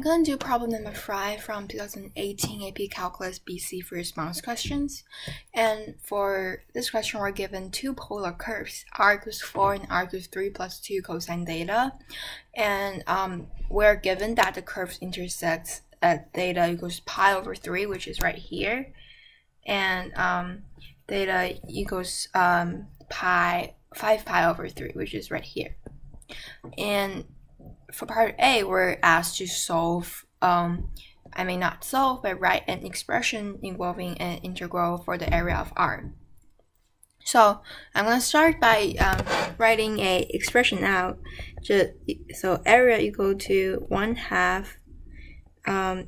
going to do problem number 5 from 2018 AP Calculus BC free response questions. And for this question, we're given two polar curves, r equals 4 and r equals 3 plus 2 cosine theta. And we're given that the curves intersect at theta equals pi over 3, which is right here. And theta equals 5 pi over 3, which is right here. And for part A, we're asked to solve, not solve, but write an expression involving an integral for the area of R. So I'm going to start by writing a expression out. So area equal to 1/2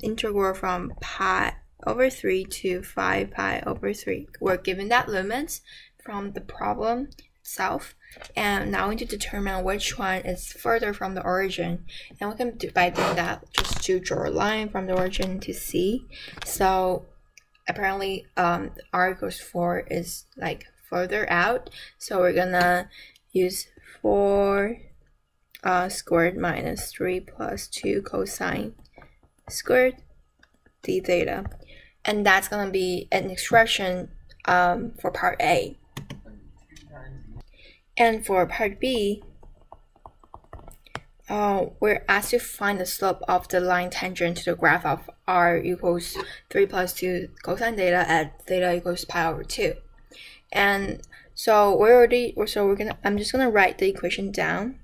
integral from pi over 3 to 5 pi over 3. We're given that limits from the problem itself, and now we need to determine which one is further from the origin, and we can do by doing that just to draw a line from the origin to C. So apparently r equals 4 is like further out, so we're gonna use 4 squared minus 3 plus 2 cosine squared d theta, and that's gonna be an expression for part A. And for part B, we're asked to find the slope of the line tangent to the graph of r equals 3 plus 2 cosine theta at theta equals pi over 2. And so I'm just gonna write the equation down.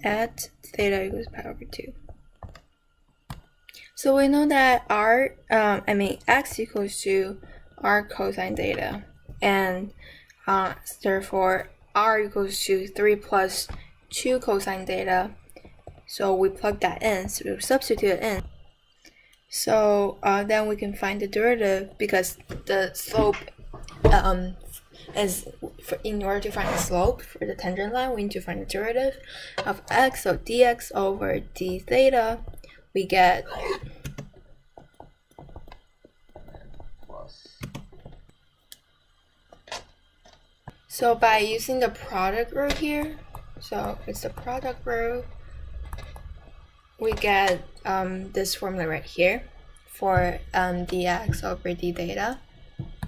At theta equals pi over 2. So we know that x equals to r cosine theta, and therefore r equals to 3 plus 2 cosine theta. So we plug that in, so we substitute it in. So then we can find the derivative, because the slope in order to find the slope for the tangent line, we need to find the derivative of x. So dx over d theta, we get so by using the product rule here, so it's the product rule, we get this formula right here for dx over d theta.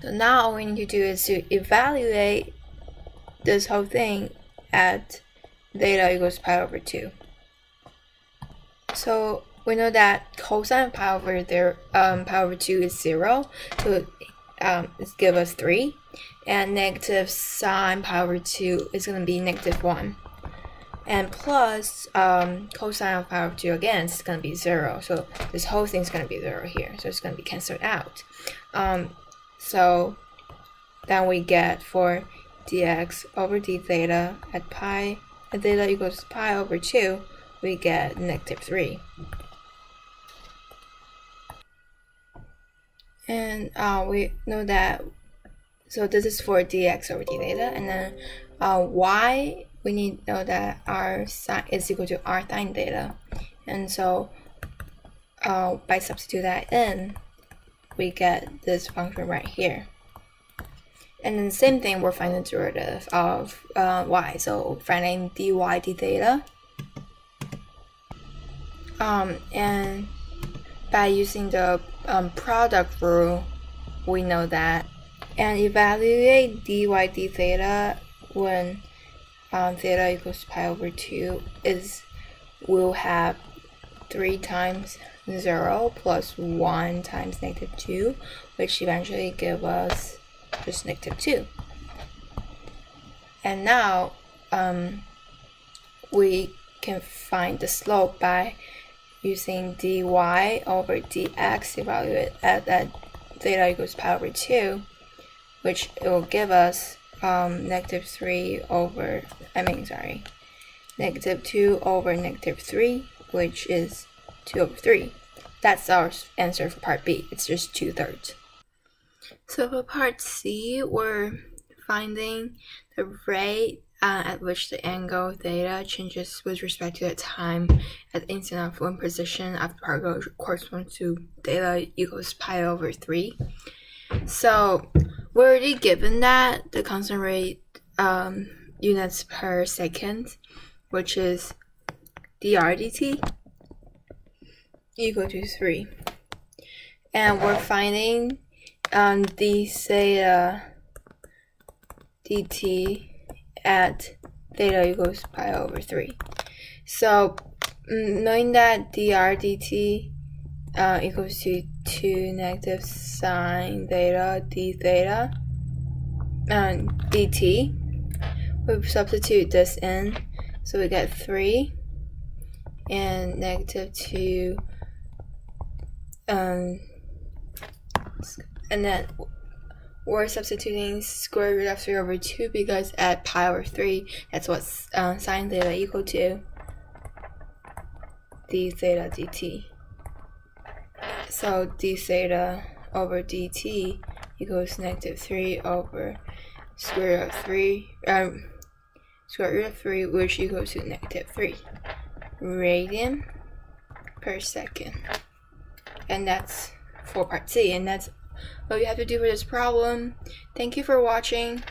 So now all we need to do is to evaluate this whole thing at theta equals pi over 2. So we know that cosine pi over 2 is 0, so it's give us 3, and negative sine pi over 2 is going to be -1, and plus cosine of pi over 2 again is going to be 0, so this whole thing is going to be 0 here, so it's going to be cancelled out. So then we get for dx over d theta at theta equals pi over 2, we get -3. And we know that, so this is for dx over d theta, and then y, we need to know that r sine is equal to r sine theta, and so by substitute that in, we get this function right here. And then the same thing, we're finding the derivative of y, so finding dy d theta. And by using the product rule, we know that, and evaluate dy d theta when theta equals pi over 2 we'll have 3 times 0 plus 1 times -2, which eventually give us just -2. And now we can find the slope by using dy over dx evaluate at theta equals pi over 2, which it will give us -2 over -3, which is 2 over 3. That's our answer for part B. It's just 2/3. So for part C, we're finding the rate at which the angle theta changes with respect to the time at the instant of one position of the particle corresponds to theta equals pi over 3. So we're already given that the constant rate units per second, which is dr dt equal to 3. And we're finding d theta dt at theta equals pi over 3. So knowing that dr dt equals to 2 negative sine theta d theta dt, we substitute this in, so we get 3 and negative 2, and then we're substituting square root of 3 over 2 because at pi over 3, that's what sine theta equal to, d theta dt. So d theta over dt equals negative 3 over square root of 3, which equals to negative 3 radian per second. And that's for part C, and that's all you have to do for this problem. Thank you for watching.